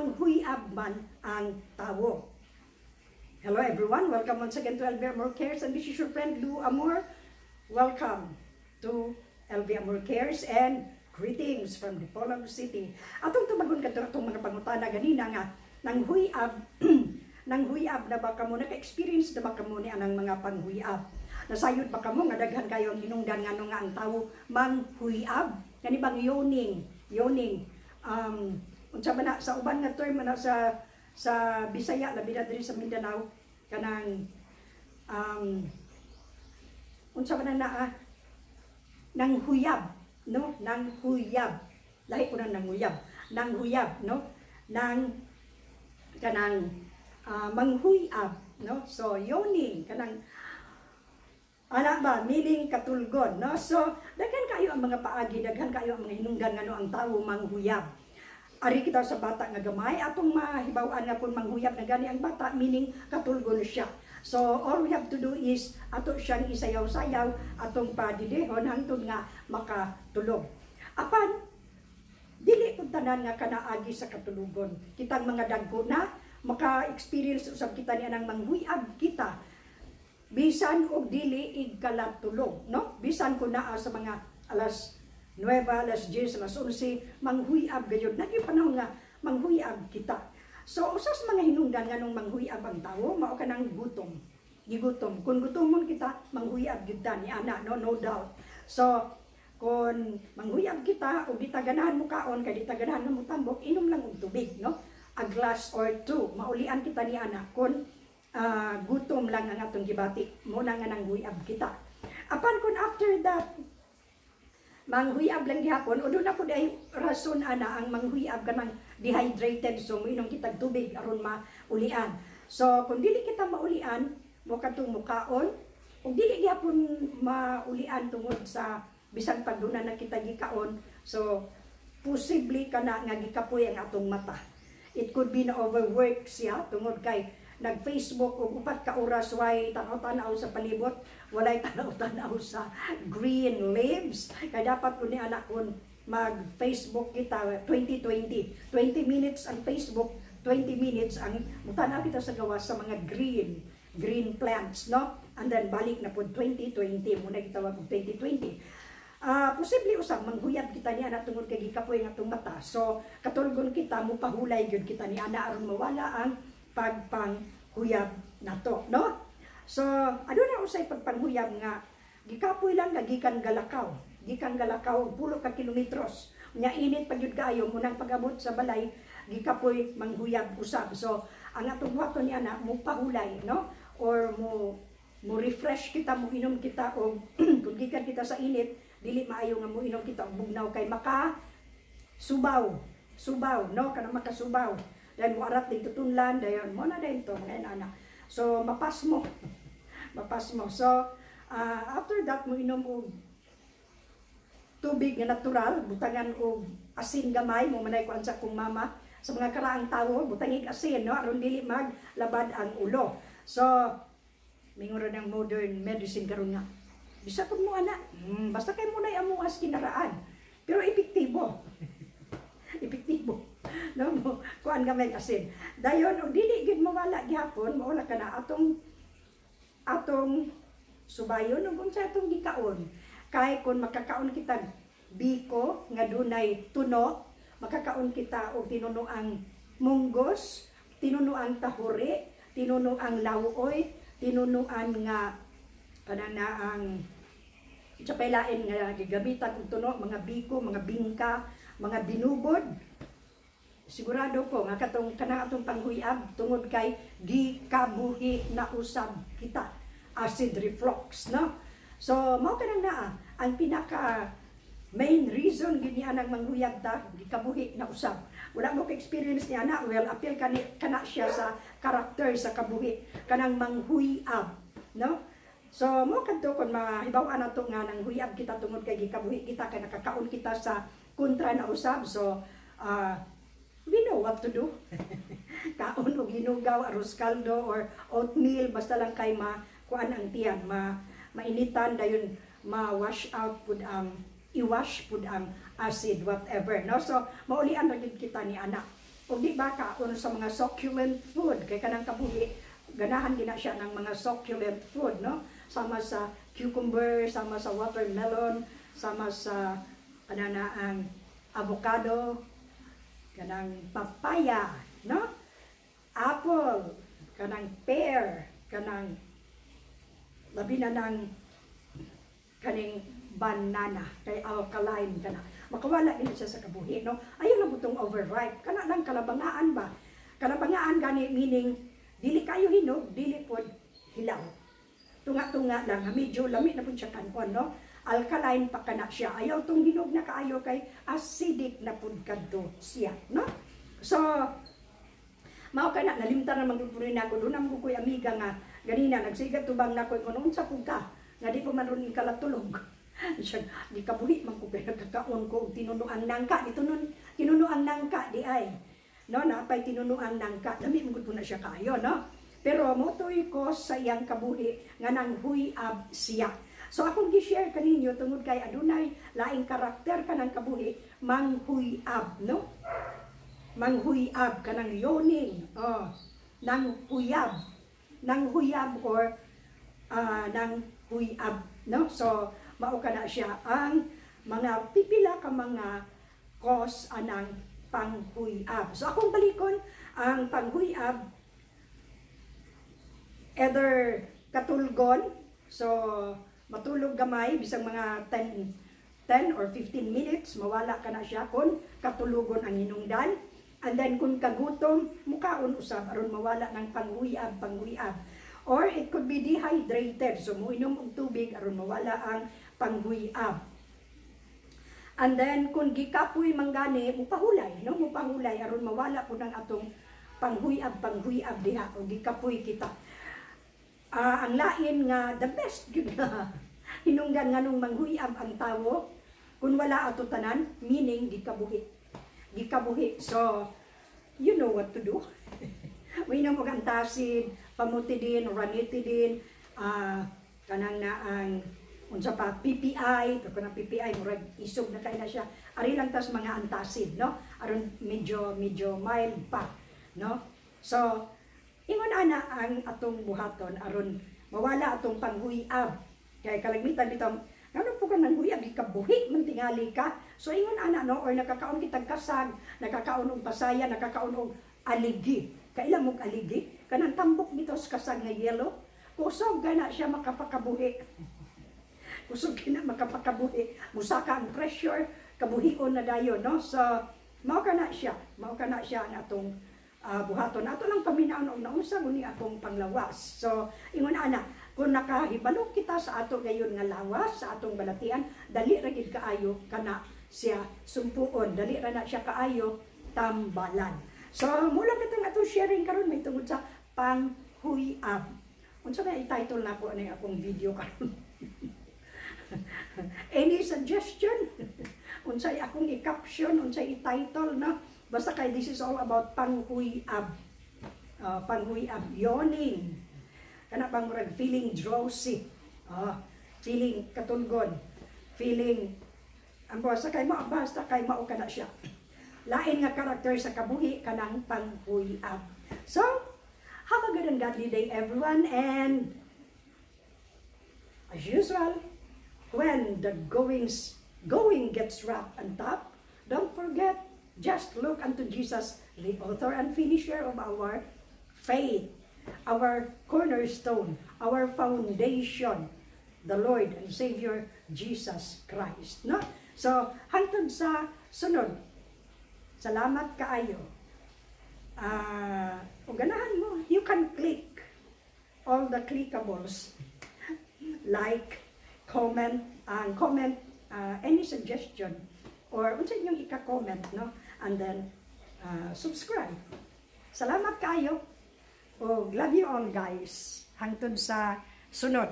manghuyab man ang tawo. Hello everyone, welcome once again to LV Amor Cares, and this is your friend Lou Amor. Welcome to LV Amor Cares and greetings from Dipolog City. Atong tumagon ka itong mga pangutana ganina nga, nang huyab, nang huyab na ba kamo, naka-experience na ba kamo ni anang mga panghuyab? Nasayod ba kamo nga daghan kayo ang hinungdan nga nga ang tawo manghuyab? Gani bang yoning, unsa man na sa uban nga term na sa Bisaya, labi na diri sa Mindanao, kanang unsa man na nang huyab, no? Nang huyab. Lahi ko nang huyab. Nang huyab, no? Nang kanang manghuyab, no? So yoning kanang ana ba, meaning katulgon, no? So daghan kayo ang mga paagi, daghan kayo ang mga hinungdan ngano ang tawo manghuyab. Ari kita sa bata nga gamay, atong mahibaw-an nga kung manghuyab na gani ang bata, meaning katulgon siya. So all we have to do is ato siyang isayaw-sayaw, atong padidehon hangtod nga makatulog. Apan dili pud tanan nga kanaagi sa katulugon. Kitang mga dagko na maka-experience usab kita ni anang manghuyab kita. Bisan og dili igkalatulog, no? Bisan ko naa sa mga alas 9, alas 10, alas 11, manghuyab gayud. Nagyo panahon nga manghuyab kita. So usas mga hinungdan nga nung manghuyab ang tawo, mao ka nang gutom. Gigutom. Kung gutomon kita, manghuyab gyud ta ni ana, no doubt. So kung manghuyab kita o di taganahan mo kaon kay di taganahan mo tambok, inom lang og tubig, no? A glass or two. Maulian kita ni ana kun gutom lang ang atong gibati. Mo na nga nang huyab kita. Apan kun after that manghuyab lang gihapon, o doon na po dahil rason ana ang manghuyab kanang dehydrated, so moinom kitag tubig aron maulian. So kung dili kita maulian, mo katong mukaon, ug dili gihapon maulian tungod sa bisan pagduna na kita gikaon, so posible kana nga gikapoy ang atong mata. It could be na overwork siya tungod kay nag-Facebook og upat ka oras way tanaw-tanaw sa palibot, walay tanaw-tanaw sa green leaves. Kaya dapat ko ni anak kon mag-Facebook kita 20-20. 20 minutes ang Facebook, 20 minutes ang mutanaw kita sa gawas sa mga green plants, no? And then balik na po 20-20, muna kita wag 20-20. Posible usab manghuyab kita ni ana tungod kay gikapoy nga atong mata. So katulgon kita mo pahulay gyud kita ni ana aron mawala ang pagpanghuyab nato, no? So aduna usay pagpanghuyab nga gikapoy lang nga gikan Galakaw pulo ka kilometros. Nya init pagyud kaayo munang pag-abot sa balay, gikapoy manghuyab usab. So ang atong buhaton ni ana mo pahulay, no? Or mo refresh kita, mo inom kita og kung gikan kita sa init, dili maayo nga mo inom kita og bugnaw kay maka subaw, no? Kana makasubaw. Dahil mo arat din tutunlan, dayon mo na din to, ngayon anak. So, mapas mo. So, after that, mo inom og tubig nga natural, butangan og asin gamay, mo manay ko sa kong mama, sa mga karaang tawo, butangig asin, no? Aron dili maglabad ang ulo. So, mingura ng modern medicine karon nga. Bisa pud mo anak, basta kay mo na amuas kinaraan. Pero epektibo. No, kuan gamay asin. Dayon og dili gid mawala gihapon, maula kana atong subayon ug unsa atong gikaon. Kay kun makakaon kita biko nga dunay tuno, makakaon kita og tinunoang munggos, tinunoang tahuri, tinunoang lawoy, tinunoan nga kanana ang tsapelain nga gigamitan og tuno, mga biko, mga bingka, mga binubod. Sigurado ko nga katong atong panghuyab tungod kay gikabuhi na usab kita, acid reflux, no? So mao kanang naa ang pinaka main reason gid ni anang manghuyab ta, gikabuhi na usab. Wala mo ka experience ni ana, well appeal kana siya sa karakter sa kabuhi kanang manghuyab, no? So mo kadto kon mahibaw-an nato nga nang huyab kita tungod kay gikabuhi kita kay nakakaon kita sa kontra na usab. So we know what to do. Kaon o ginugaw, arroz caldo, or oatmeal, basta lang kay kuan ang tiyan, mainitan, dayon ma-wash out pud ang, i-wash pud ang acid, whatever, no? So, maulian na kita ni anak. o di ba kaon sa mga succulent food kay kanang kabuhi ganahan gina siya ng mga succulent food, no? Sama sa cucumber, sama sa watermelon, sama sa ang avocado, kanang papaya, no? Apple, kanang pear, kanang labi na ng kaning banana kay alkaline kana. Makawala din siya sa kabuhi, no? Ayaw na butong overripe. Kana lang kalabangaan ba? Kalabangaan gani meaning dili kayo hinog, dili pod hilaw. Tunga-tunga lang, medyo lami na po siya kanon, no? Alkaline pa kana siya. Ayaw tong hinog na kaayo kay acidic na pod kadto siya, no? So, mao kana nalimtan na magpupunin ako doon ang kukoy amiga nga ganina nagsigat tubang na ko kuno unsa pud ka nga di pa man ron kalatulog. Siya di kabuhi man ko kay nagkakaon ko tinunuan nangka tinunuan nangka di ay. No, napay tinunuan nangka. Dami mo gud na siya kaayo, no? Pero motoy ko sa iyang kabuhi nga nang huyab siya. So akong gi-share kaninyo tungod kay adunay laing karakter kanang kabuhi manghuyab, no? Manghuyab kanang yoning. Oh, nang huyab or nang huyab, no? So mao kana siya ang mga pipila ka mga cause anang panghuyab. So akong balikon ang panghuyab either katulgon, so matulog gamay bisang mga 10 or 15 minutes mawala ka na siya kun katulugon ang hinungdan. And then kung kagutom mukaon usab aron mawala ng panghuyab. Or it could be dehydrated, so muinom og tubig aron mawala ang panghuyab. And then kung gikapoy manggani mupahulay, no? Mupahulay aron mawala pud ang atong panghuyab diha o gikapoy kita. Ang lain nga the best gyud nga hinungdan nganong manghuyab ang tawo kun wala ato tanan, meaning gikabuhi. So you know what to do. Uinom og antacid, famotidine, ranitidine, kanang na ang unsa pa PPI, kanang PPI murag isog na kay na siya. Ari lang tas mga antacid, no? Aron medyo mild pa, no? So ingon ana ang atong buhaton aron mawala atong panghuyab. Kay kalagmitan bitaw ngano po ka nang huyab gikabuhi man tingali ka. So ingon ana no or nakakaon kitag kasag, nakakaon og pasaya, nakakaon og aligi. Kailan mo aligi? Kanang tambok dito sa kasag nga yellow. Kusog gana siya makapakabuhi. Kusog gina makapakabuhi. Musaka ang pressure, kabuhion na dayon, no? So mao kana siya ang atong buhaton. Ato lang paminaon og naunsa guni akong panglawas. So ingon ana, kung nakahibalo kita sa ato gayon nga lawas sa atong balatian, dali ra gid kaayo kana siya sumpuon, dali ra na siya kaayo tambalan. So mula kitang atong sharing karon may tungod sa panghuyab. Unsa may i-title nako ani akong video karon? Any suggestion? Unsay akong i-caption, unsay i-title, no? Basta kay this is all about panghuyab. Panghuyab, yawning. Kana pang murag feeling drowsy. Feeling katulgon. Feeling ang basta kay mao kana siya. Lain nga karakter sa kabuhi kanang panghuyab. So, have a good and godly day everyone, and as usual, when the going gets rough and tough, don't forget, just look unto Jesus, the author and finisher of our faith, our cornerstone, our foundation, the Lord and Savior, Jesus Christ. No? So, hangtod sa sunod, salamat kaayo. Kung ganahan mo, you can click all the clickables, like, comment, any suggestion, or unsa inyong ika-comment, no? And then, subscribe. Salamat kayo. Oh, love you all guys. Hangtod sa sunod.